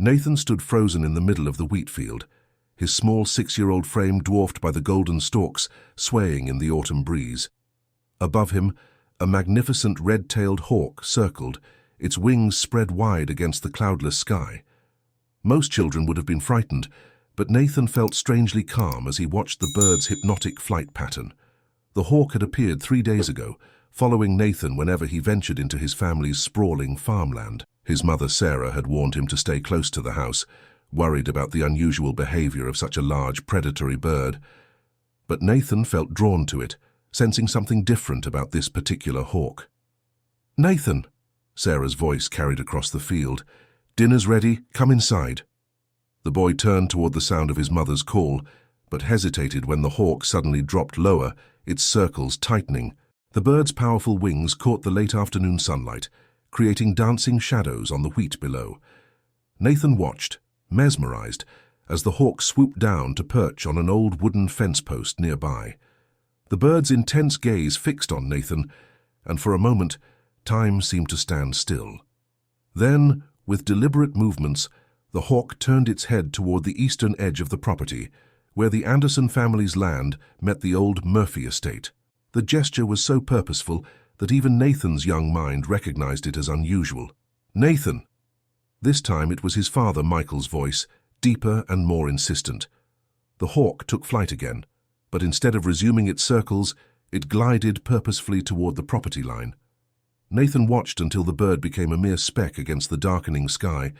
Nathan stood frozen in the middle of the wheat field, his small 6-year-old frame dwarfed by the golden stalks swaying in the autumn breeze. Above him, a magnificent red-tailed hawk circled, its wings spread wide against the cloudless sky. Most children would have been frightened, but Nathan felt strangely calm as he watched the bird's hypnotic flight pattern. The hawk had appeared 3 days ago, following Nathan whenever he ventured into his family's sprawling farmland. His mother Sarah had warned him to stay close to the house, worried about the unusual behavior of such a large predatory bird. But Nathan felt drawn to it, sensing something different about this particular hawk. "Nathan!" Sarah's voice carried across the field. "Dinner's ready, come inside." The boy turned toward the sound of his mother's call, but hesitated when the hawk suddenly dropped lower, its circles tightening. The bird's powerful wings caught the late afternoon sunlight, creating dancing shadows on the wheat below. Nathan watched, mesmerized, as the hawk swooped down to perch on an old wooden fence post nearby. The bird's intense gaze fixed on Nathan, and for a moment, time seemed to stand still. Then, with deliberate movements, the hawk turned its head toward the eastern edge of the property, where the Anderson family's land met the old Murphy estate. The gesture was so purposeful that even Nathan's young mind recognized it as unusual. "Nathan!" This time it was his father Michael's voice, deeper and more insistent. The hawk took flight again, but instead of resuming its circles, it glided purposefully toward the property line. Nathan watched until the bird became a mere speck against the darkening sky,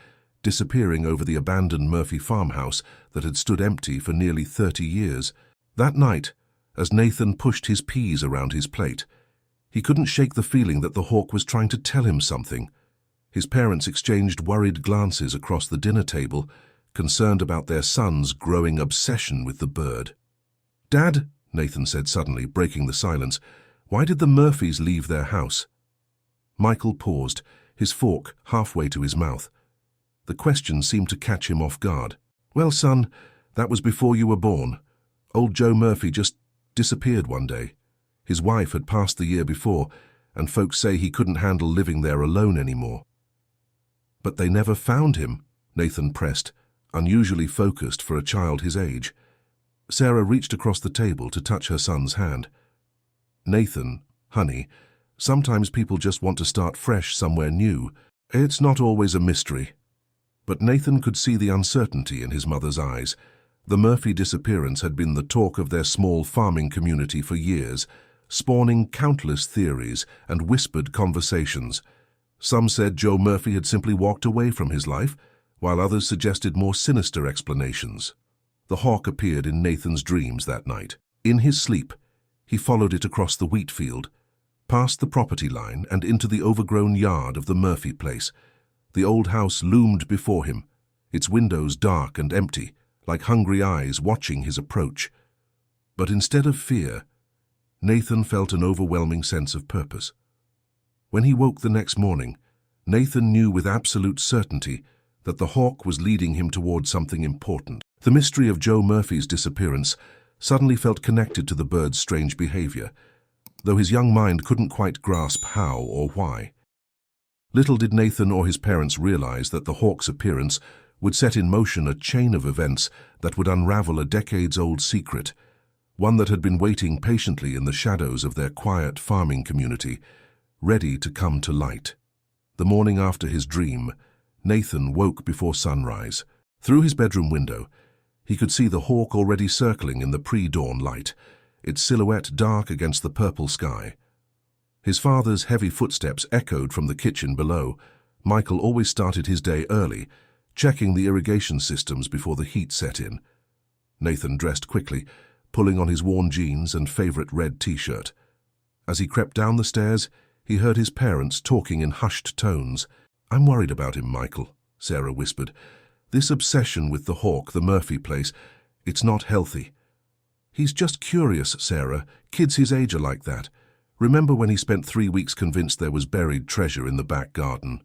disappearing over the abandoned Murphy farmhouse that had stood empty for nearly 30 years. That night, as Nathan pushed his peas around his plate, he couldn't shake the feeling that the hawk was trying to tell him something. His parents exchanged worried glances across the dinner table, concerned about their son's growing obsession with the bird. "Dad," Nathan said suddenly, breaking the silence, "why did the Murphys leave their house?" Michael paused, his fork halfway to his mouth. The question seemed to catch him off guard. "Well, son, that was before you were born. Old Joe Murphy just disappeared one day. His wife had passed the year before, and folks say he couldn't handle living there alone anymore." "But they never found him," Nathan pressed, unusually focused for a child his age. Sarah reached across the table to touch her son's hand. "Nathan, honey, sometimes people just want to start fresh somewhere new. It's not always a mystery." But Nathan could see the uncertainty in his mother's eyes. The Murphy disappearance had been the talk of their small farming community for years, spawning countless theories and whispered conversations. Some said Joe Murphy had simply walked away from his life, while others suggested more sinister explanations. The hawk appeared in Nathan's dreams that night. In his sleep, he followed it across the wheat field, past the property line and into the overgrown yard of the Murphy place. The old house loomed before him, its windows dark and empty, like hungry eyes watching his approach. But instead of fear, Nathan felt an overwhelming sense of purpose. When he woke the next morning, Nathan knew with absolute certainty that the hawk was leading him toward something important. The mystery of Joe Murphy's disappearance suddenly felt connected to the bird's strange behavior, though his young mind couldn't quite grasp how or why. Little did Nathan or his parents realize that the hawk's appearance would set in motion a chain of events that would unravel a decades-old secret, one that had been waiting patiently in the shadows of their quiet farming community, ready to come to light. The morning after his dream, Nathan woke before sunrise. Through his bedroom window, he could see the hawk already circling in the pre-dawn light, its silhouette dark against the purple sky. His father's heavy footsteps echoed from the kitchen below. Michael always started his day early, checking the irrigation systems before the heat set in. Nathan dressed quickly, pulling on his worn jeans and favorite red t-shirt. As he crept down the stairs, he heard his parents talking in hushed tones. "I'm worried about him, Michael," Sarah whispered. "This obsession with the hawk, the Murphy place, it's not healthy." "He's just curious, Sarah. Kids his age are like that. Remember when he spent 3 weeks convinced there was buried treasure in the back garden?"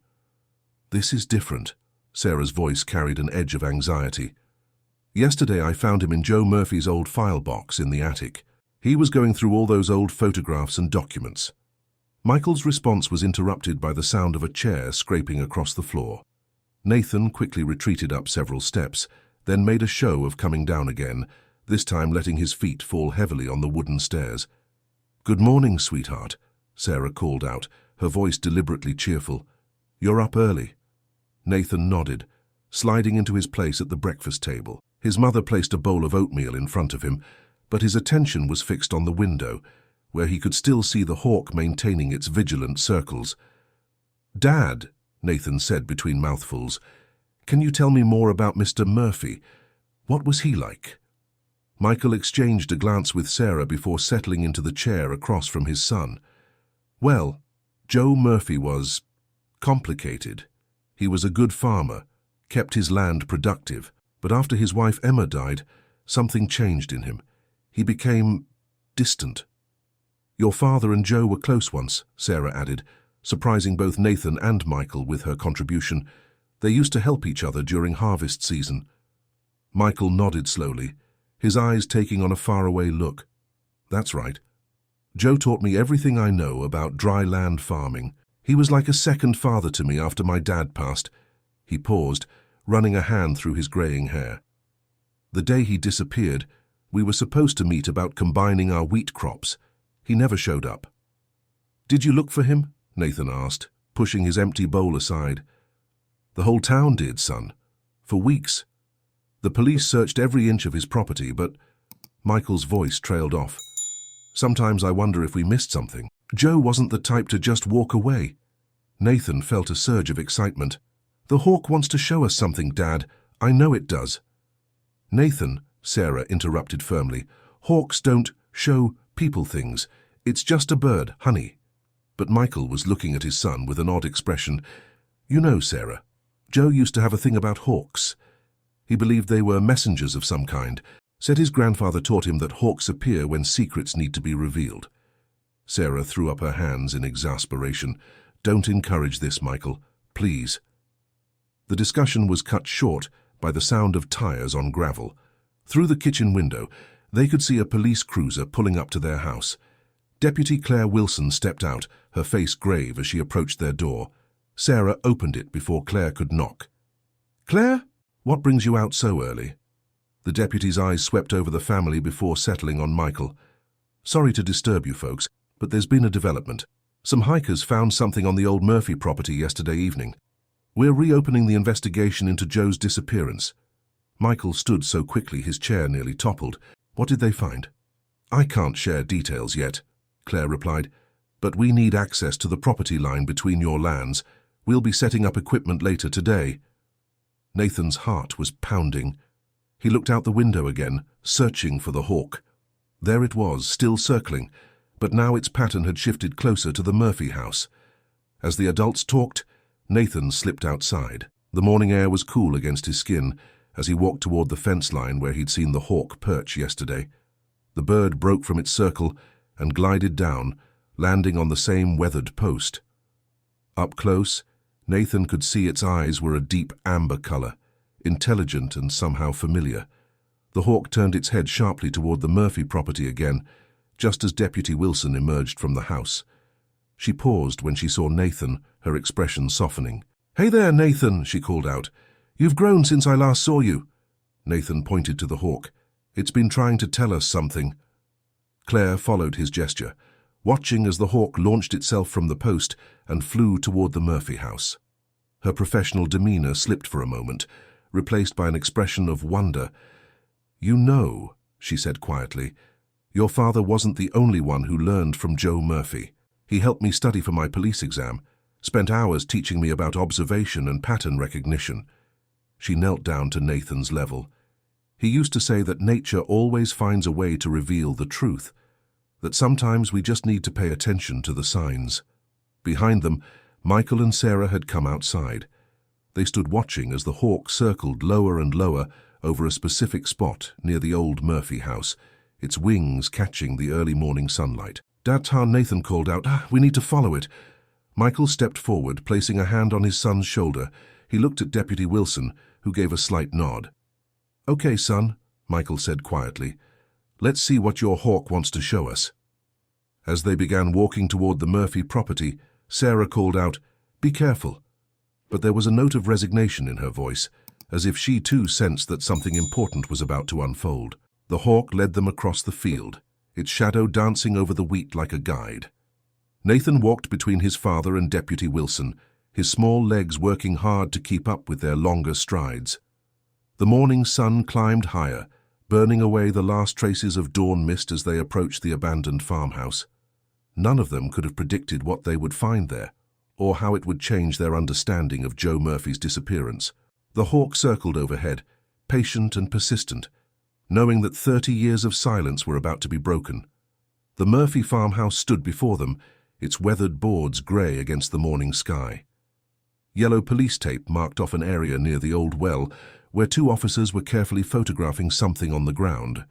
"This is different." Sarah's voice carried an edge of anxiety. "Yesterday I found him in Joe Murphy's old file box in the attic. He was going through all those old photographs and documents." Michael's response was interrupted by the sound of a chair scraping across the floor. Nathan quickly retreated up several steps, then made a show of coming down again, this time letting his feet fall heavily on the wooden stairs. "Good morning, sweetheart," Sarah called out, her voice deliberately cheerful. "You're up early." Nathan nodded, sliding into his place at the breakfast table. His mother placed a bowl of oatmeal in front of him, but his attention was fixed on the window, where he could still see the hawk maintaining its vigilant circles. "Dad," Nathan said between mouthfuls, "can you tell me more about Mr. Murphy? What was he like?" Michael exchanged a glance with Sarah before settling into the chair across from his son. "Well, Joe Murphy was complicated. He was a good farmer, kept his land productive, but after his wife Emma died, something changed in him. He became distant." "Your father and Joe were close once," Sarah added, surprising both Nathan and Michael with her contribution. "They used to help each other during harvest season." Michael nodded slowly, his eyes taking on a faraway look. "That's right. Joe taught me everything I know about dry land farming. He was like a second father to me after my dad passed." He paused, running a hand through his graying hair. "The day he disappeared, we were supposed to meet about combining our wheat crops. He never showed up." "Did you look for him?" Nathan asked, pushing his empty bowl aside. "The whole town did, son. For weeks. The police searched every inch of his property, but—" Michael's voice trailed off. "Sometimes I wonder if we missed something. Joe wasn't the type to just walk away." Nathan felt a surge of excitement. "The hawk wants to show us something, Dad. I know it does." "Nathan," Sarah interrupted firmly, "hawks don't show people things. It's just a bird, honey." But Michael was looking at his son with an odd expression. "You know, Sarah, Joe used to have a thing about hawks. He believed they were messengers of some kind, said his grandfather taught him that hawks appear when secrets need to be revealed." Sarah threw up her hands in exasperation. "Don't encourage this, Michael. Please." The discussion was cut short by the sound of tires on gravel. Through the kitchen window, they could see a police cruiser pulling up to their house. Deputy Claire Wilson stepped out, her face grave as she approached their door. Sarah opened it before Claire could knock. "Claire? What brings you out so early?" The deputy's eyes swept over the family before settling on Michael. "Sorry to disturb you folks, but there's been a development. Some hikers found something on the old Murphy property yesterday evening. We're reopening the investigation into Joe's disappearance." Michael stood so quickly his chair nearly toppled. "What did they find?" "I can't share details yet," Claire replied, "but we need access to the property line between your lands. We'll be setting up equipment later today." Nathan's heart was pounding. He looked out the window again, searching for the hawk. There it was, still circling, but now its pattern had shifted closer to the Murphy house. As the adults talked, Nathan slipped outside. The morning air was cool against his skin as he walked toward the fence line where he'd seen the hawk perch yesterday. The bird broke from its circle and glided down, landing on the same weathered post. Up close, Nathan could see its eyes were a deep amber color, intelligent and somehow familiar. The hawk turned its head sharply toward the Murphy property again, just as Deputy Wilson emerged from the house. She paused when she saw Nathan, her expression softening. "Hey there, Nathan," she called out. "You've grown since I last saw you." Nathan pointed to the hawk. "It's been trying to tell us something." Claire followed his gesture, watching as the hawk launched itself from the post and flew toward the Murphy house. Her professional demeanor slipped for a moment, replaced by an expression of wonder. "You know," she said quietly, "your father wasn't the only one who learned from Joe Murphy. He helped me study for my police exam, spent hours teaching me about observation and pattern recognition." She knelt down to Nathan's level. "He used to say that nature always finds a way to reveal the truth, that sometimes we just need to pay attention to the signs." Behind them, Michael and Sarah had come outside. They stood watching as the hawk circled lower and lower over a specific spot near the old Murphy house, its wings catching the early morning sunlight. "That's how," Nathan called out. "We need to follow it." Michael stepped forward, placing a hand on his son's shoulder. He looked at Deputy Wilson, who gave a slight nod. "Okay, son," Michael said quietly. "Let's see what your hawk wants to show us." As they began walking toward the Murphy property, Sarah called out, "Be careful." but there was a note of resignation in her voice, as if she too sensed that something important was about to unfold. The hawk led them across the field, its shadow dancing over the wheat like a guide. Nathan walked between his father and Deputy Wilson, his small legs working hard to keep up with their longer strides. The morning sun climbed higher, burning away the last traces of dawn mist as they approached the abandoned farmhouse. None of them could have predicted what they would find there, or how it would change their understanding of Joe Murphy's disappearance. The hawk circled overhead, patient and persistent, knowing that 30 years of silence were about to be broken. The Murphy farmhouse stood before them, its weathered boards grey against the morning sky. Yellow police tape marked off an area near the old well, where 2 officers were carefully photographing something on the ground.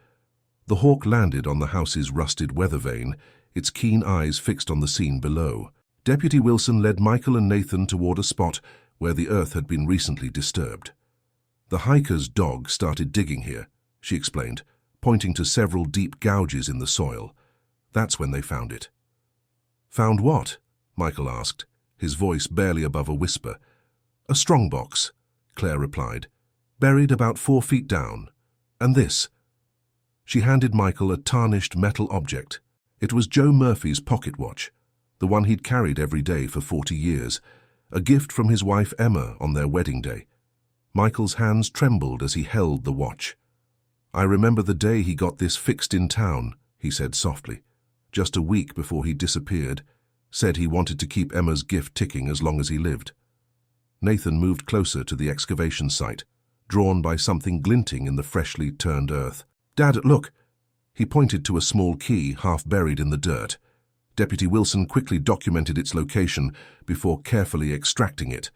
The hawk landed on the house's rusted weather vane, its keen eyes fixed on the scene below. Deputy Wilson led Michael and Nathan toward a spot where the earth had been recently disturbed. The hiker's dog started digging here, she explained, pointing to several deep gouges in the soil. That's when they found it. Found what? Michael asked, his voice barely above a whisper. A strongbox, Claire replied, buried about 4 feet down. And this. She handed Michael a tarnished metal object. It was Joe Murphy's pocket watch, the one he'd carried every day for 40 years, a gift from his wife Emma on their wedding day. Michael's hands trembled as he held the watch. I remember the day he got this fixed in town, he said softly, just a week before he disappeared, said he wanted to keep Emma's gift ticking as long as he lived. Nathan moved closer to the excavation site, drawn by something glinting in the freshly turned earth. Dad, look! He pointed to a small key half buried in the dirt. Deputy Wilson quickly documented its location before carefully extracting it.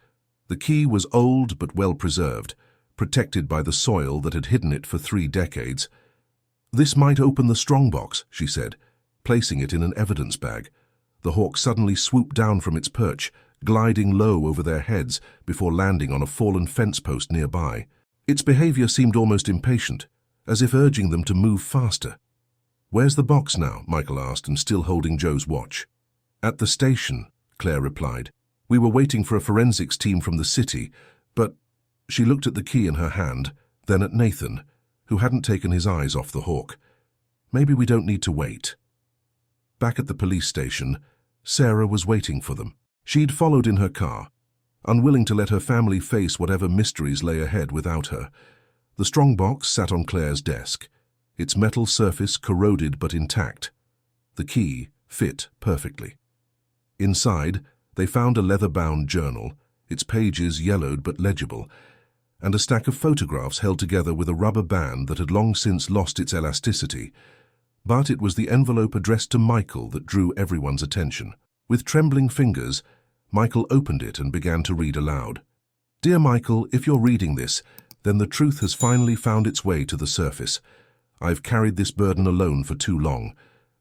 The key was old but well preserved, protected by the soil that had hidden it for 3 decades. This might open the strongbox, she said, placing it in an evidence bag. The hawk suddenly swooped down from its perch, gliding low over their heads before landing on a fallen fence post nearby. Its behavior seemed almost impatient, as if urging them to move faster. Where's the box now? Michael asked, and still holding Joe's watch. At the station, Claire replied. We were waiting for a forensics team from the city, but she looked at the key in her hand, then at Nathan, who hadn't taken his eyes off the hawk. Maybe we don't need to wait. Back at the police station, Sarah was waiting for them. She'd followed in her car, unwilling to let her family face whatever mysteries lay ahead without her. The strongbox sat on Claire's desk, its metal surface corroded but intact. The key fit perfectly. Inside, they found a leather-bound journal, its pages yellowed but legible, and a stack of photographs held together with a rubber band that had long since lost its elasticity. But it was the envelope addressed to Michael that drew everyone's attention. With trembling fingers, Michael opened it and began to read aloud. Dear Michael, if you're reading this, then the truth has finally found its way to the surface. I've carried this burden alone for too long,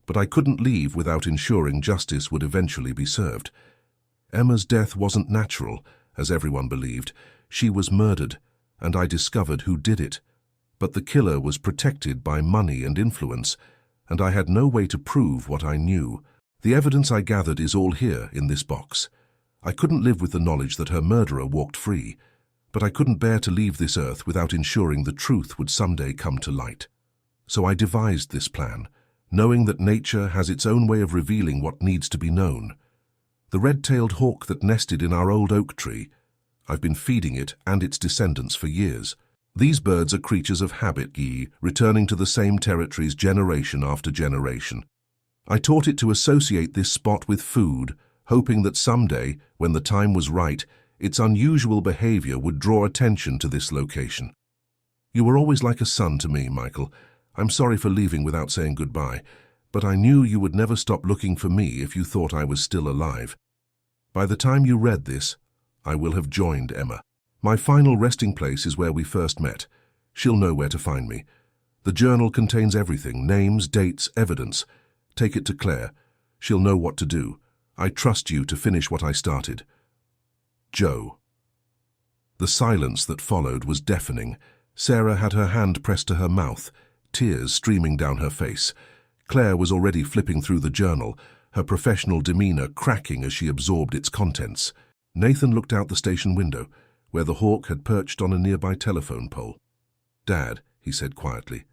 but I couldn't leave without ensuring justice would eventually be served. Emma's death wasn't natural, as everyone believed. She was murdered, and I discovered who did it. But the killer was protected by money and influence, and I had no way to prove what I knew. The evidence I gathered is all here in this box. I couldn't live with the knowledge that her murderer walked free, but I couldn't bear to leave this earth without ensuring the truth would someday come to light. So I devised this plan, knowing that nature has its own way of revealing what needs to be known. The red-tailed hawk that nested in our old oak tree, I've been feeding it and its descendants for years. These birds are creatures of habit, returning to the same territories generation after generation. I taught it to associate this spot with food, hoping that someday, when the time was right, its unusual behavior would draw attention to this location. You were always like a son to me, Michael. I'm sorry for leaving without saying goodbye, but I knew you would never stop looking for me if you thought I was still alive. By the time you read this, I will have joined Emma. My final resting place is where we first met. She'll know where to find me. The journal contains everything, names, dates, evidence. Take it to Claire. She'll know what to do. I trust you to finish what I started. Joe. The silence that followed was deafening. Sarah had her hand pressed to her mouth, tears streaming down her face. Claire was already flipping through the journal, her professional demeanor cracking as she absorbed its contents. Nathan looked out the station window, where the hawk had perched on a nearby telephone pole. "Dad," he said quietly,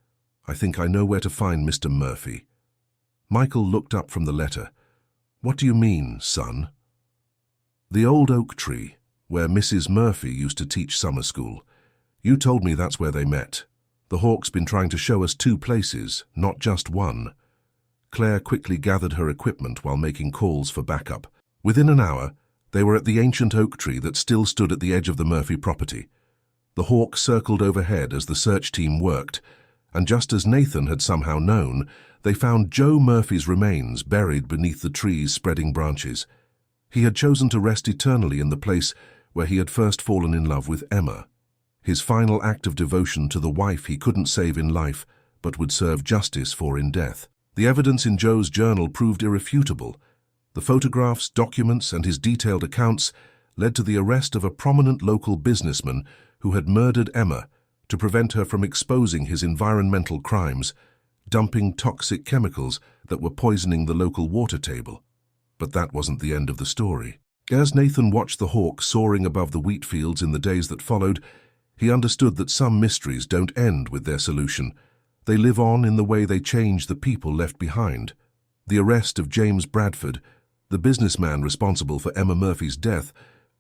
"I think I know where to find Mr. Murphy." Michael looked up from the letter. "What do you mean, son?" "The old oak tree, where Mrs. Murphy used to teach summer school. You told me that's where they met. The hawk's been trying to show us 2 places, not just one." Claire quickly gathered her equipment while making calls for backup. Within an hour, they were at the ancient oak tree that still stood at the edge of the Murphy property. The hawk circled overhead as the search team worked, and just as Nathan had somehow known, they found Joe Murphy's remains buried beneath the tree's spreading branches. He had chosen to rest eternally in the place where he had first fallen in love with Emma, his final act of devotion to the wife he couldn't save in life but would serve justice for in death. The evidence in Joe's journal proved irrefutable. The photographs, documents, and his detailed accounts led to the arrest of a prominent local businessman who had murdered Emma to prevent her from exposing his environmental crimes, dumping toxic chemicals that were poisoning the local water table. But that wasn't the end of the story. As Nathan watched the hawk soaring above the wheat fields in the days that followed, he understood that some mysteries don't end with their solution. They live on in the way they change the people left behind. The arrest of James Bradford, the businessman responsible for Emma Murphy's death,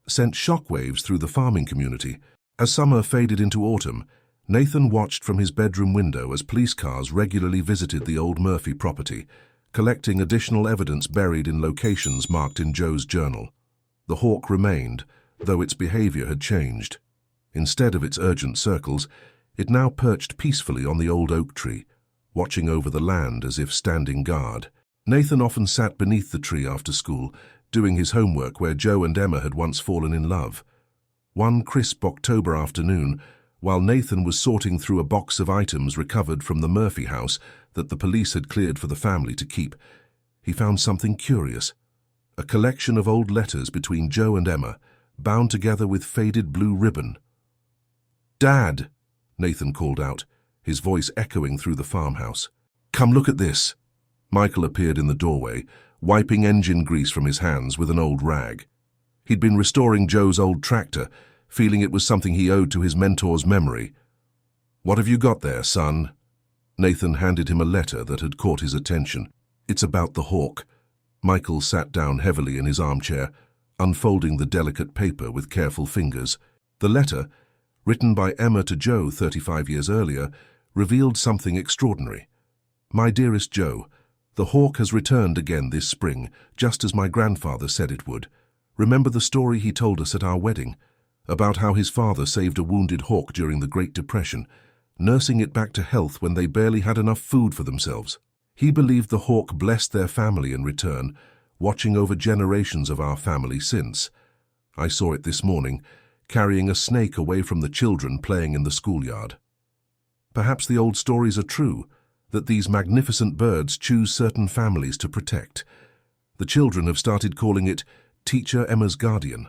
sent shockwaves through the farming community. As summer faded into autumn, Nathan watched from his bedroom window as police cars regularly visited the old Murphy property, collecting additional evidence buried in locations marked in Joe's journal. The hawk remained, though its behavior had changed. Instead of its urgent circles, it now perched peacefully on the old oak tree, watching over the land as if standing guard. Nathan often sat beneath the tree after school, doing his homework where Joe and Emma had once fallen in love. One crisp October afternoon, while Nathan was sorting through a box of items recovered from the Murphy house that the police had cleared for the family to keep, he found something curious. A collection of old letters between Joe and Emma, bound together with faded blue ribbon. "Dad!" Nathan called out, his voice echoing through the farmhouse. "Come look at this." Michael appeared in the doorway, wiping engine grease from his hands with an old rag. He'd been restoring Joe's old tractor, feeling it was something he owed to his mentor's memory. "What have you got there, son?" Nathan handed him a letter that had caught his attention. "It's about the hawk." Michael sat down heavily in his armchair, unfolding the delicate paper with careful fingers. The letter, written by Emma to Joe 35 years earlier, revealed something extraordinary. "My dearest Joe, the hawk has returned again this spring, just as my grandfather said it would. Remember the story he told us at our wedding, about how his father saved a wounded hawk during the Great Depression, nursing it back to health when they barely had enough food for themselves. He believed the hawk blessed their family in return, watching over generations of our family since. I saw it this morning, carrying a snake away from the children playing in the schoolyard. Perhaps the old stories are true, that these magnificent birds choose certain families to protect. The children have started calling it Teacher Emma's Guardian.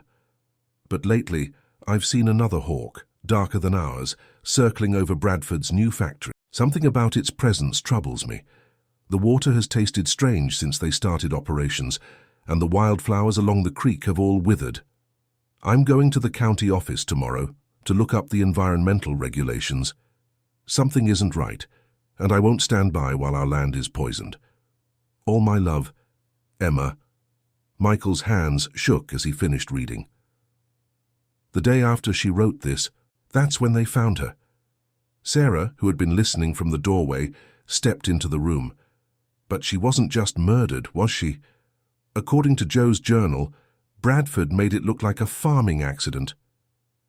But lately, I've seen another hawk, darker than ours, circling over Bradford's new factory. Something about its presence troubles me. The water has tasted strange since they started operations, and the wildflowers along the creek have all withered. I'm going to the county office tomorrow to look up the environmental regulations. Something isn't right, and I won't stand by while our land is poisoned. All my love, Emma." Michael's hands shook as he finished reading. The day after she wrote this, that's when they found her. Sarah, who had been listening from the doorway, stepped into the room. But she wasn't just murdered, was she? According to Joe's journal, Bradford made it look like a farming accident.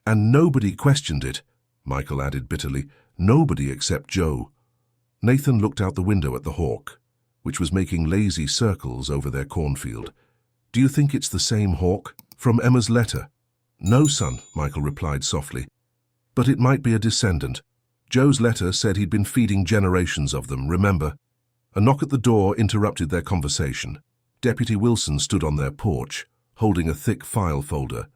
"And nobody questioned it," Michael added bitterly. "Nobody except Joe." Nathan looked out the window at the hawk, which was making lazy circles over their cornfield. "Do you think it's the same hawk from Emma's letter?" "No, son," Michael replied softly. "But it might be a descendant. Joe's letter said he'd been feeding generations of them, remember?" A knock at the door interrupted their conversation. Deputy Wilson stood on their porch, holding a thick file folder.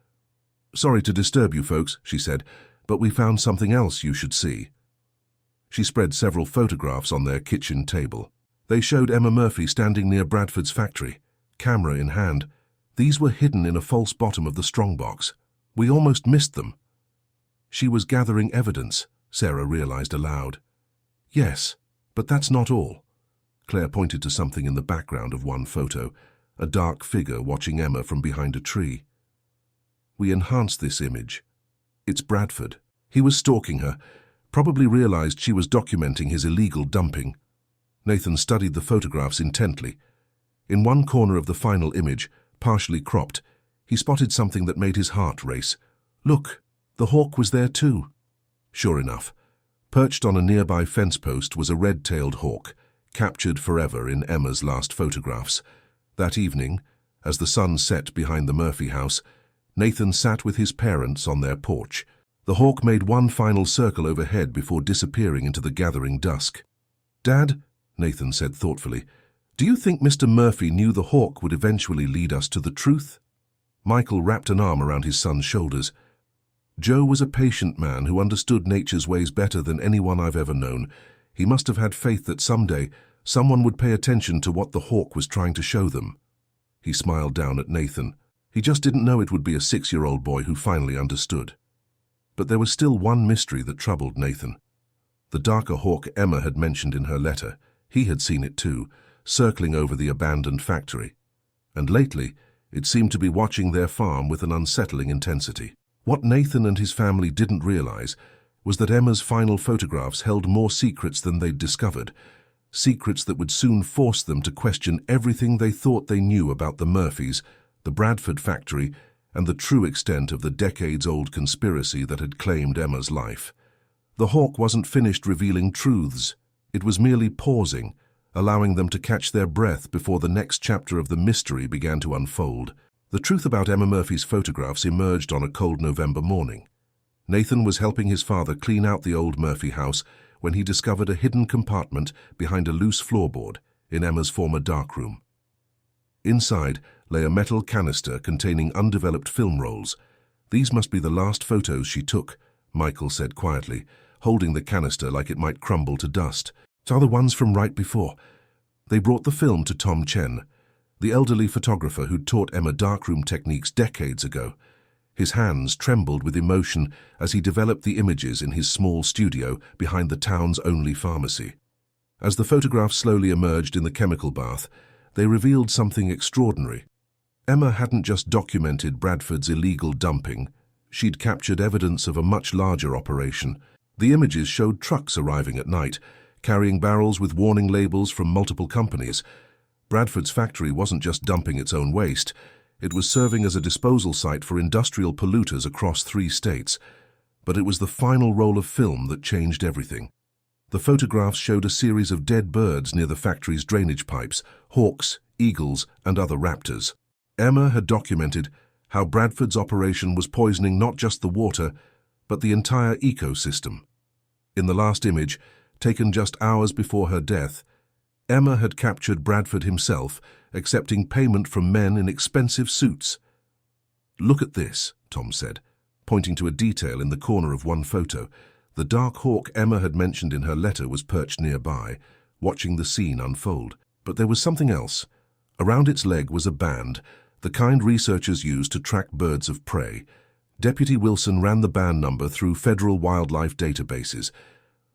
"Sorry to disturb you folks," she said, "but we found something else you should see." She spread several photographs on their kitchen table. They showed Emma Murphy standing near Bradford's factory, camera in hand, These were hidden in a false bottom of the strongbox. We almost missed them. She was gathering evidence, Sarah realized aloud. Yes, but that's not all. Claire pointed to something in the background of one photo, a dark figure watching Emma from behind a tree. We enhanced this image. It's Bradford. He was stalking her, probably realized she was documenting his illegal dumping. Nathan studied the photographs intently. In one corner of the final image, partially cropped, he spotted something that made his heart race. Look, the hawk was there too. Sure enough, perched on a nearby fence post was a red-tailed hawk, captured forever in Emma's last photographs. That evening, as the sun set behind the Murphy house, Nathan sat with his parents on their porch. The hawk made one final circle overhead before disappearing into the gathering dusk. "Dad," Nathan said thoughtfully, "do you think Mr. Murphy knew the hawk would eventually lead us to the truth?" Michael wrapped an arm around his son's shoulders. "Joe was a patient man who understood nature's ways better than anyone I've ever known. He must have had faith that someday someone would pay attention to what the hawk was trying to show them." He smiled down at Nathan. He just didn't know it would be a 6-year-old boy who finally understood. But there was still one mystery that troubled Nathan. The darker hawk Emma had mentioned in her letter, he had seen it too, circling over the abandoned factory. And lately, it seemed to be watching their farm with an unsettling intensity. What Nathan and his family didn't realize was that Emma's final photographs held more secrets than they'd discovered, secrets that would soon force them to question everything they thought they knew about the Murphys, the Bradford factory, and the true extent of the decades-old conspiracy that had claimed Emma's life. The hawk wasn't finished revealing truths. It was merely pausing, allowing them to catch their breath before the next chapter of the mystery began to unfold. The truth about Emma Murphy's photographs emerged on a cold November morning. Nathan was helping his father clean out the old Murphy house when he discovered a hidden compartment behind a loose floorboard in Emma's former darkroom. Inside lay a metal canister containing undeveloped film rolls. "These must be the last photos she took," Michael said quietly, holding the canister like it might crumble to dust. "Are the ones from right before." They brought the film to Tom Chen, the elderly photographer who'd taught Emma darkroom techniques decades ago. His hands trembled with emotion as he developed the images in his small studio behind the town's only pharmacy. As the photographs slowly emerged in the chemical bath, they revealed something extraordinary. Emma hadn't just documented Bradford's illegal dumping, she'd captured evidence of a much larger operation. The images showed trucks arriving at night, carrying barrels with warning labels from multiple companies. Bradford's factory wasn't just dumping its own waste, it was serving as a disposal site for industrial polluters across 3 states. But it was the final roll of film that changed everything. The photographs showed a series of dead birds near the factory's drainage pipes, hawks, eagles, and other raptors. Emma had documented how Bradford's operation was poisoning not just the water, but the entire ecosystem. In the last image, taken just hours before her death, Emma had captured Bradford himself, accepting payment from men in expensive suits. "Look at this," Tom said, pointing to a detail in the corner of one photo. The dark hawk Emma had mentioned in her letter was perched nearby, watching the scene unfold. But there was something else. Around its leg was a band, the kind researchers use to track birds of prey. Deputy Wilson ran the band number through federal wildlife databases.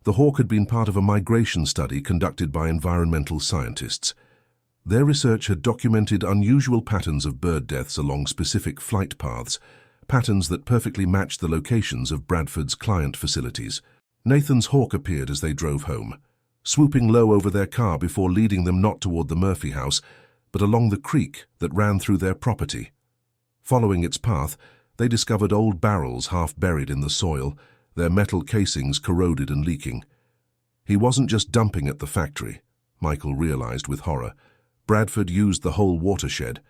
The hawk had been part of a migration study conducted by environmental scientists. Their research had documented unusual patterns of bird deaths along specific flight paths, patterns that perfectly matched the locations of Bradford's client facilities. Nathan's hawk appeared as they drove home, swooping low over their car before leading them not toward the Murphy house, but along the creek that ran through their property. Following its path, they discovered old barrels half buried in the soil, their metal casings corroded and leaking. He wasn't just dumping at the factory, Michael realized with horror. Bradford used the whole watershed.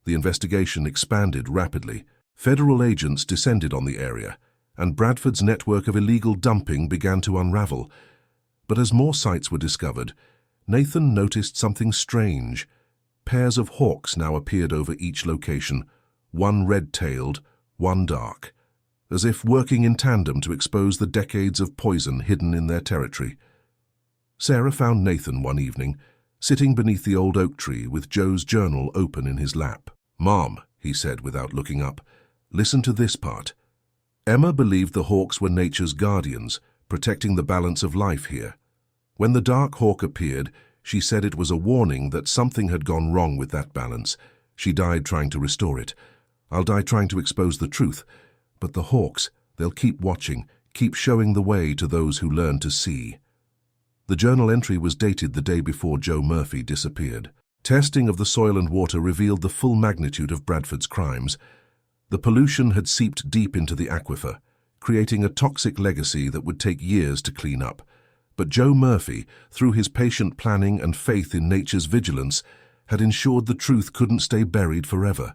The investigation expanded rapidly. Federal agents descended on the area, and Bradford's network of illegal dumping began to unravel. But as more sites were discovered, Nathan noticed something strange. Pairs of hawks now appeared over each location, one red-tailed, one dark, as if working in tandem to expose the decades of poison hidden in their territory. Sarah found Nathan one evening, sitting beneath the old oak tree with Joe's journal open in his lap. "Mom," he said without looking up, "listen to this part." Emma believed the hawks were nature's guardians, protecting the balance of life here. When the dark hawk appeared, she said it was a warning that something had gone wrong with that balance. She died trying to restore it. I'll die trying to expose the truth. But the hawks, they'll keep watching, keep showing the way to those who learn to see. The journal entry was dated the day before Joe Murphy disappeared. Testing of the soil and water revealed the full magnitude of Bradford's crimes. The pollution had seeped deep into the aquifer, creating a toxic legacy that would take years to clean up. But Joe Murphy, through his patient planning and faith in nature's vigilance, had ensured the truth couldn't stay buried forever.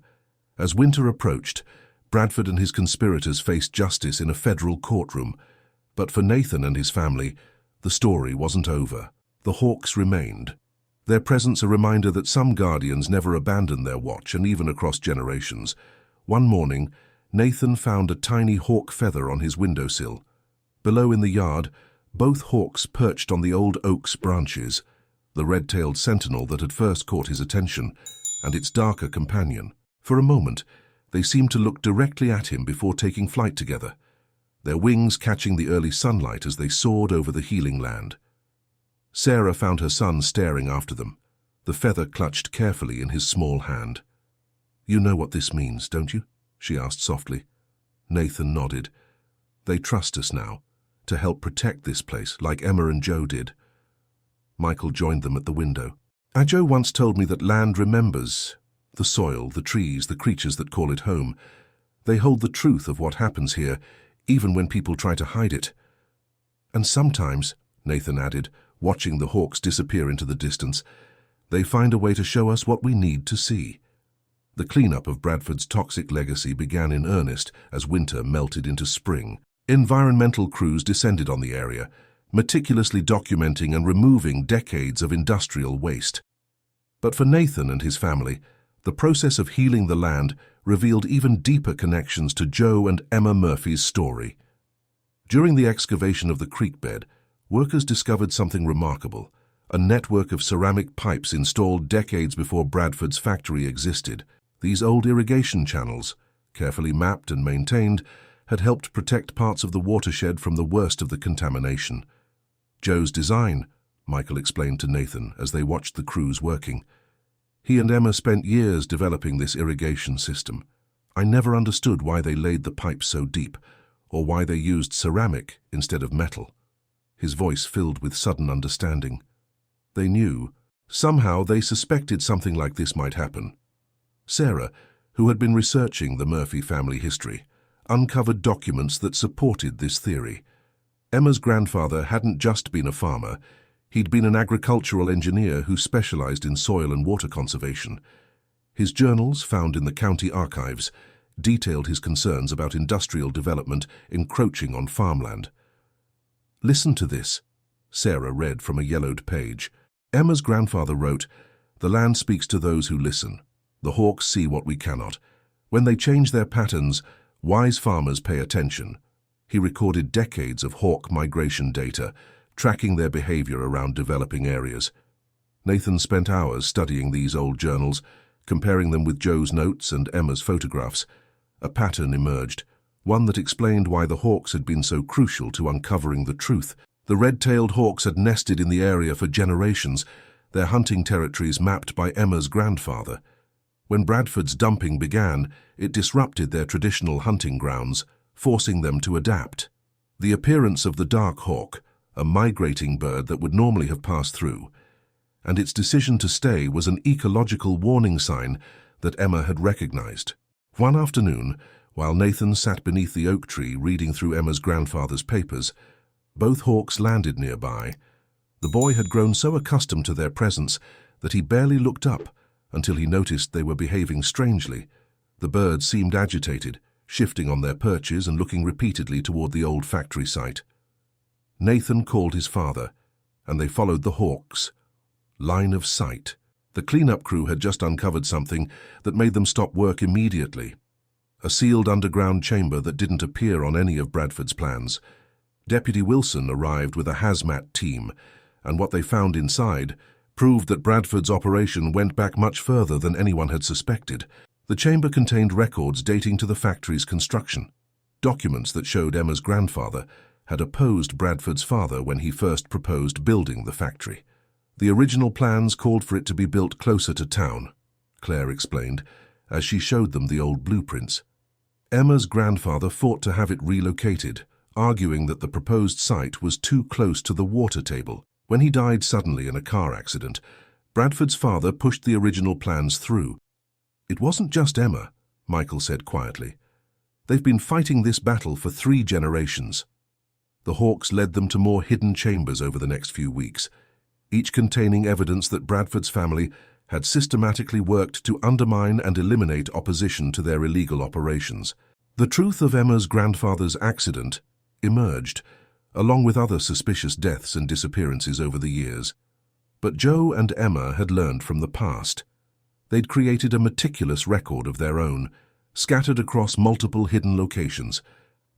As winter approached, Bradford and his conspirators faced justice in a federal courtroom. But for Nathan and his family, the story wasn't over. The hawks remained. Their presence a reminder that some guardians never abandon their watch, and even across generations. One morning, Nathan found a tiny hawk feather on his windowsill. Below in the yard, both hawks perched on the old oak's branches, the red-tailed sentinel that had first caught his attention, and its darker companion. For a moment, they seemed to look directly at him before taking flight together, their wings catching the early sunlight as they soared over the healing land. Sarah found her son staring after them, the feather clutched carefully in his small hand. "You know what this means, don't you?" she asked softly. Nathan nodded. "They trust us now, to help protect this place, like Emma and Joe did." Michael joined them at the window. "Joe once told me that land remembers. The soil, the trees, the creatures that call it home. They hold the truth of what happens here, even when people try to hide it. And sometimes," Nathan added, watching the hawks disappear into the distance, "they find a way to show us what we need to see." The cleanup of Bradford's toxic legacy began in earnest as winter melted into spring. Environmental crews descended on the area, meticulously documenting and removing decades of industrial waste. But for Nathan and his family, the process of healing the land revealed even deeper connections to Joe and Emma Murphy's story. During the excavation of the creek bed, workers discovered something remarkable, a network of ceramic pipes installed decades before Bradford's factory existed. These old irrigation channels, carefully mapped and maintained, had helped protect parts of the watershed from the worst of the contamination. "Joe's design," Michael explained to Nathan as they watched the crews working. "He and Emma spent years developing this irrigation system. I never understood why they laid the pipes so deep, or why they used ceramic instead of metal." His voice filled with sudden understanding. They knew. Somehow they suspected something like this might happen. Sarah, who had been researching the Murphy family history, uncovered documents that supported this theory. Emma's grandfather hadn't just been a farmer. He'd been an agricultural engineer who specialized in soil and water conservation. His journals, found in the county archives, detailed his concerns about industrial development encroaching on farmland. "Listen to this," Sarah read from a yellowed page. Emma's grandfather wrote, "The land speaks to those who listen. The hawks see what we cannot. When they change their patterns, wise farmers pay attention." He recorded decades of hawk migration data, tracking their behavior around developing areas. Nathan spent hours studying these old journals, comparing them with Joe's notes and Emma's photographs. A pattern emerged, one that explained why the hawks had been so crucial to uncovering the truth. The red-tailed hawks had nested in the area for generations, their hunting territories mapped by Emma's grandfather. When Bradford's dumping began, it disrupted their traditional hunting grounds, forcing them to adapt. The appearance of the dark hawk, a migrating bird that would normally have passed through, and its decision to stay was an ecological warning sign that Emma had recognized. One afternoon, while Nathan sat beneath the oak tree reading through Emma's grandfather's papers, both hawks landed nearby. The boy had grown so accustomed to their presence that he barely looked up until he noticed they were behaving strangely. The birds seemed agitated, shifting on their perches and looking repeatedly toward the old factory site. Nathan called his father, and they followed the hawks. Line of sight. The cleanup crew had just uncovered something that made them stop work immediately. A sealed underground chamber that didn't appear on any of Bradford's plans. Deputy Wilson arrived with a hazmat team, and what they found inside proved that Bradford's operation went back much further than anyone had suspected. The chamber contained records dating to the factory's construction, documents that showed Emma's grandfather had opposed Bradford's father when he first proposed building the factory. The original plans called for it to be built closer to town, Claire explained, as she showed them the old blueprints. Emma's grandfather fought to have it relocated, arguing that the proposed site was too close to the water table. When he died suddenly in a car accident, Bradford's father pushed the original plans through. It wasn't just Emma, Michael said quietly. They've been fighting this battle for 3 generations. The Hawks led them to more hidden chambers over the next few weeks, each containing evidence that Bradford's family had systematically worked to undermine and eliminate opposition to their illegal operations. The truth of Emma's grandfather's accident emerged, along with other suspicious deaths and disappearances over the years. But Joe and Emma had learned from the past. They'd created a meticulous record of their own, scattered across multiple hidden locations,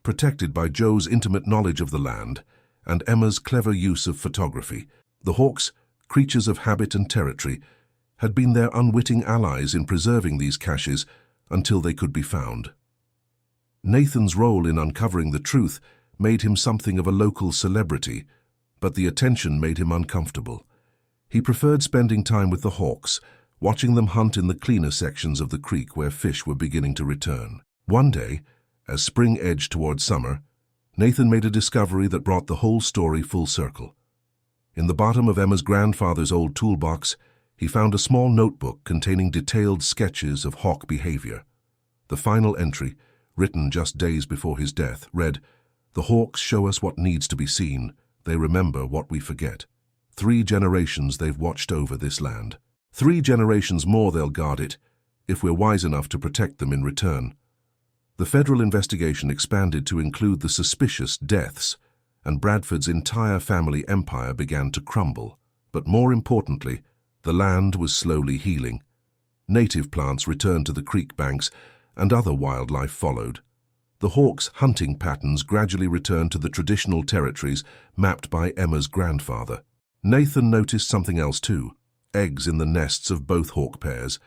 protected by Joe's intimate knowledge of the land and Emma's clever use of photography. The Hawks, creatures of habit and territory, had been their unwitting allies in preserving these caches until they could be found. Nathan's role in uncovering the truth made him something of a local celebrity, but the attention made him uncomfortable. He preferred spending time with the Hawks, watching them hunt in the cleaner sections of the creek where fish were beginning to return. One day, as spring edged toward summer, Nathan made a discovery that brought the whole story full circle. In the bottom of Emma's grandfather's old toolbox, he found a small notebook containing detailed sketches of hawk behavior. The final entry, written just days before his death, read, "The hawks show us what needs to be seen. They remember what we forget. 3 generations they've watched over this land. 3 generations more they'll guard it, if we're wise enough to protect them in return." The federal investigation expanded to include the suspicious deaths, and Bradford's entire family empire began to crumble. But more importantly, the land was slowly healing. Native plants returned to the creek banks, and other wildlife followed. The Hawks' hunting patterns gradually returned to the traditional territories mapped by Emma's grandfather. Nathan noticed something else too: eggs in the nests of both hawk pairs.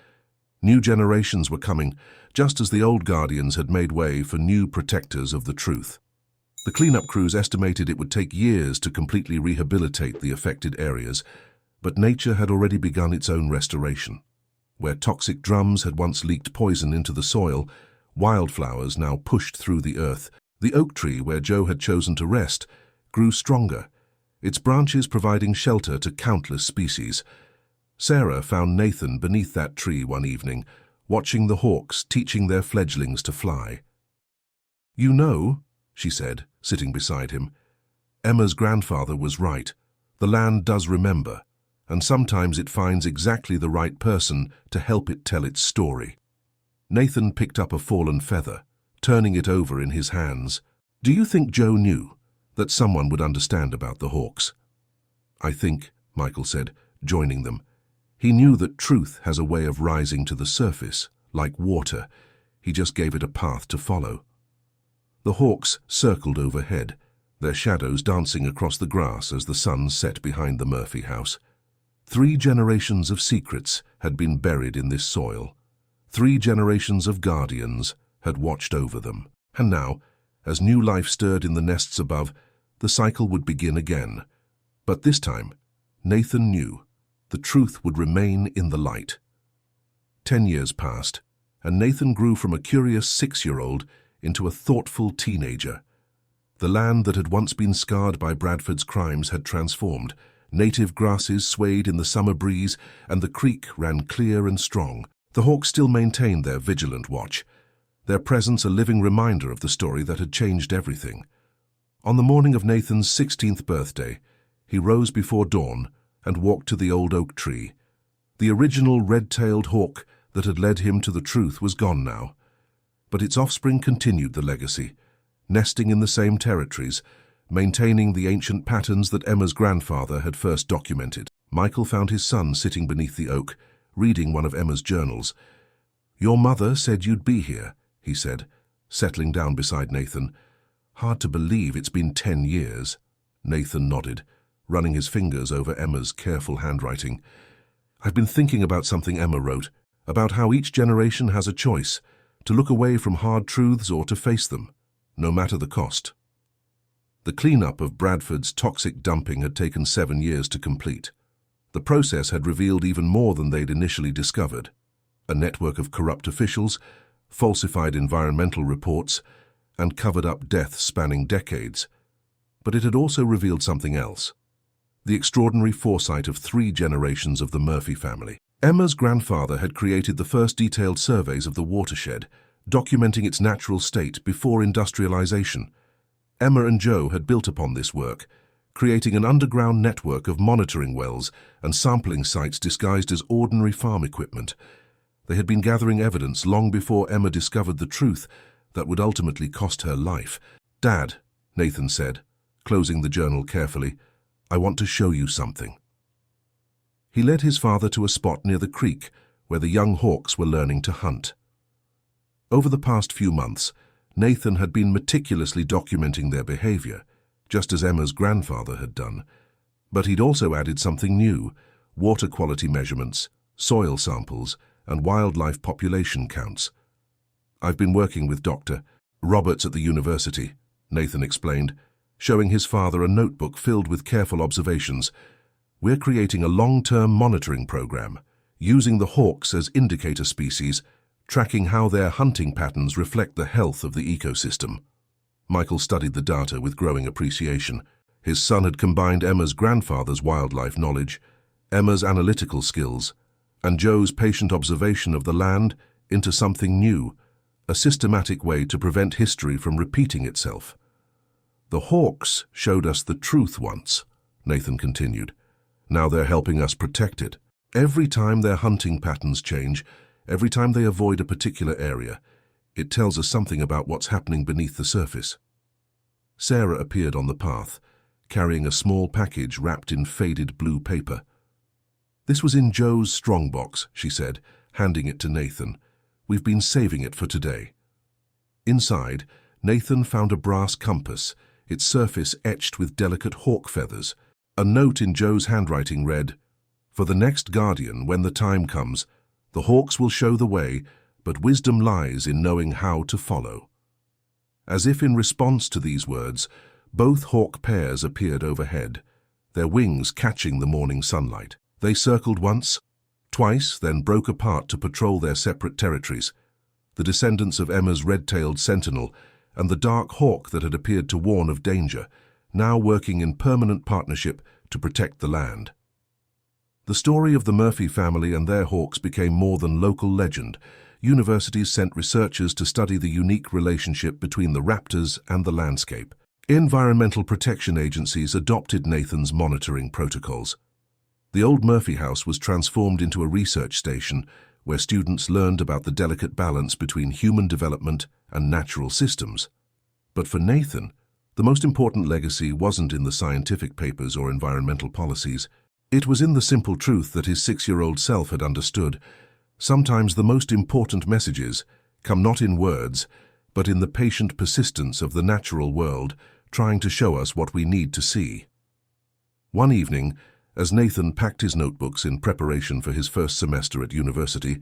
New generations were coming, just as the old guardians had made way for new protectors of the truth. The cleanup crews estimated it would take years to completely rehabilitate the affected areas, but nature had already begun its own restoration. Where toxic drums had once leaked poison into the soil, wildflowers now pushed through the earth. The oak tree where Joe had chosen to rest grew stronger, its branches providing shelter to countless species. Sarah found Nathan beneath that tree one evening, watching the hawks teaching their fledglings to fly. "You know," she said, sitting beside him, "Emma's grandfather was right. The land does remember, and sometimes it finds exactly the right person to help it tell its story." Nathan picked up a fallen feather, turning it over in his hands. "Do you think Joe knew that someone would understand about the hawks?" "I think," Michael said, joining them. "He knew that truth has a way of rising to the surface, like water. He just gave it a path to follow." The hawks circled overhead, their shadows dancing across the grass as the sun set behind the Murphy house. 3 generations of secrets had been buried in this soil. 3 generations of guardians had watched over them. And now, as new life stirred in the nests above, the cycle would begin again. But this time, Nathan knew the truth would remain in the light. 10 years passed, and Nathan grew from a curious 6-year-old into a thoughtful teenager. The land that had once been scarred by Bradford's crimes had transformed. Native grasses swayed in the summer breeze, and the creek ran clear and strong. The hawks still maintained their vigilant watch, their presence a living reminder of the story that had changed everything. On the morning of Nathan's 16th birthday, he rose before dawn and walked to the old oak tree. The original red-tailed hawk that had led him to the truth was gone now, but its offspring continued the legacy, nesting in the same territories, maintaining the ancient patterns that Emma's grandfather had first documented. Michael found his son sitting beneath the oak, reading one of Emma's journals. "Your mother said you'd be here," he said, settling down beside Nathan. "Hard to believe it's been 10 years." Nathan nodded, running his fingers over Emma's careful handwriting. "I've been thinking about something Emma wrote. about how each generation has a choice to look away from hard truths or to face them, no matter the cost. The cleanup of Bradford's toxic dumping had taken 7 years to complete. The process had revealed even more than they'd initially discovered. A network of corrupt officials, falsified environmental reports, and covered-up deaths spanning decades. But it had also revealed something else: the extraordinary foresight of 3 generations of the Murphy family. Emma's grandfather had created the first detailed surveys of the watershed, documenting its natural state before industrialization. Emma and Joe had built upon this work, creating an underground network of monitoring wells and sampling sites disguised as ordinary farm equipment. They had been gathering evidence long before Emma discovered the truth that would ultimately cost her life. "Dad," Nathan said, closing the journal carefully, "I want to show you something." He led his father to a spot near the creek where the young hawks were learning to hunt. Over the past few months, Nathan had been meticulously documenting their behavior, just as Emma's grandfather had done. But he'd also added something new: water quality measurements, soil samples, and wildlife population counts. "I've been working with Dr. Roberts at the university," Nathan explained, showing his father a notebook filled with careful observations. "We're creating a long-term monitoring program, using the hawks as indicator species, tracking how their hunting patterns reflect the health of the ecosystem." Michael studied the data with growing appreciation. His son had combined Emma's grandfather's wildlife knowledge, Emma's analytical skills, and Joe's patient observation of the land into something new, a systematic way to prevent history from repeating itself. "The hawks showed us the truth once," Nathan continued. "Now they're helping us protect it. Every time their hunting patterns change, every time they avoid a particular area, it tells us something about what's happening beneath the surface." Sarah appeared on the path, carrying a small package wrapped in faded blue paper. "This was in Joe's strongbox," she said, handing it to Nathan. "We've been saving it for today." Inside, Nathan found a brass compass, its surface etched with delicate hawk feathers. A note in Joe's handwriting read, "For the next guardian, when the time comes, the hawks will show the way, but wisdom lies in knowing how to follow." As if in response to these words, both hawk pairs appeared overhead, their wings catching the morning sunlight. They circled once, twice, then broke apart to patrol their separate territories. The descendants of Emma's red-tailed sentinel and the dark hawk that had appeared to warn of danger, now working in permanent partnership to protect the land. The story of the Murphy family and their hawks became more than local legend. Universities sent researchers to study the unique relationship between the raptors and the landscape. Environmental protection agencies adopted Nathan's monitoring protocols. The old Murphy house was transformed into a research station where students learned about the delicate balance between human development and natural systems. But for Nathan, the most important legacy wasn't in the scientific papers or environmental policies. It was in the simple truth that his 6-year-old self had understood. Sometimes the most important messages come not in words, but in the patient persistence of the natural world, trying to show us what we need to see. One evening, as Nathan packed his notebooks in preparation for his first semester at university,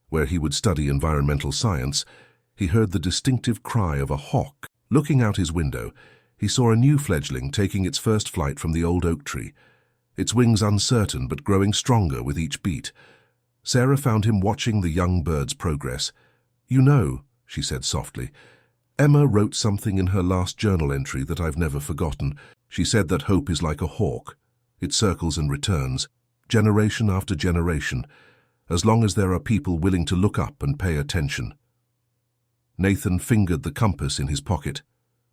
where he would study environmental science, he heard the distinctive cry of a hawk. Looking out his window, he saw a new fledgling taking its first flight from the old oak tree, its wings uncertain but growing stronger with each beat. Sarah found him watching the young bird's progress. "You know," she said softly, "Emma wrote something in her last journal entry that I've never forgotten. She said that hope is like a hawk. It circles and returns, generation after generation, as long as there are people willing to look up and pay attention." Nathan fingered the compass in his pocket,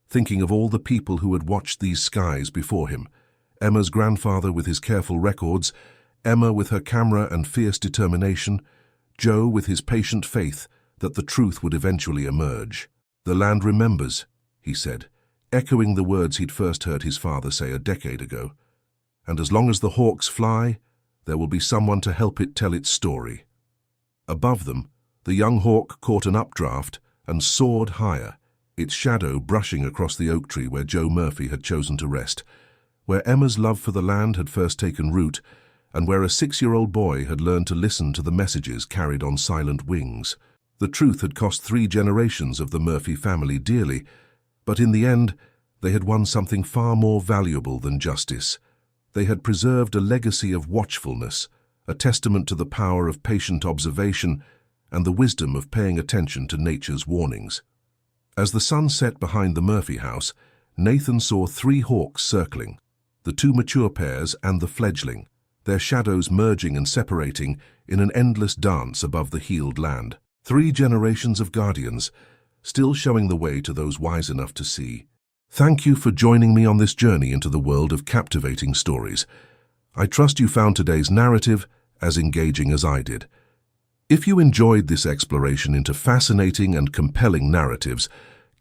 thinking of all the people who had watched these skies before him. Emma's grandfather with his careful records, Emma with her camera and fierce determination, Joe with his patient faith that the truth would eventually emerge. "The land remembers," he said, echoing the words he'd first heard his father say a decade ago. "And as long as the hawks fly, there will be someone to help it tell its story." Above them, the young hawk caught an updraft and soared higher, its shadow brushing across the oak tree where Joe Murphy had chosen to rest. Where Emma's love for the land had first taken root, and where a 6-year-old boy had learned to listen to the messages carried on silent wings. The truth had cost 3 generations of the Murphy family dearly, but in the end, they had won something far more valuable than justice. They had preserved a legacy of watchfulness, a testament to the power of patient observation and the wisdom of paying attention to nature's warnings. As the sun set behind the Murphy house, Nathan saw 3 hawks circling, the 2 mature pairs and the fledgling, their shadows merging and separating in an endless dance above the healed land. 3 generations of guardians, still showing the way to those wise enough to see. Thank you for joining me on this journey into the world of captivating stories. I trust you found today's narrative as engaging as I did. If you enjoyed this exploration into fascinating and compelling narratives,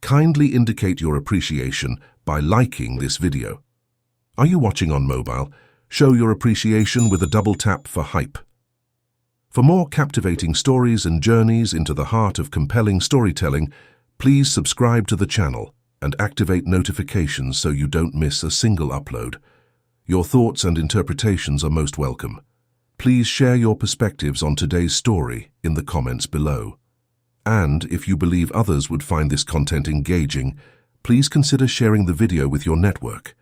kindly indicate your appreciation by liking this video. Are you watching on mobile? Show your appreciation with a double tap for hype. For more captivating stories and journeys into the heart of compelling storytelling, please subscribe to the channel and activate notifications so you don't miss a single upload. Your thoughts and interpretations are most welcome. Please share your perspectives on today's story in the comments below. And if you believe others would find this content engaging, please consider sharing the video with your network.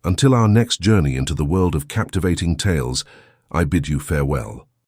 Until our next journey into the world of captivating tales, I bid you farewell.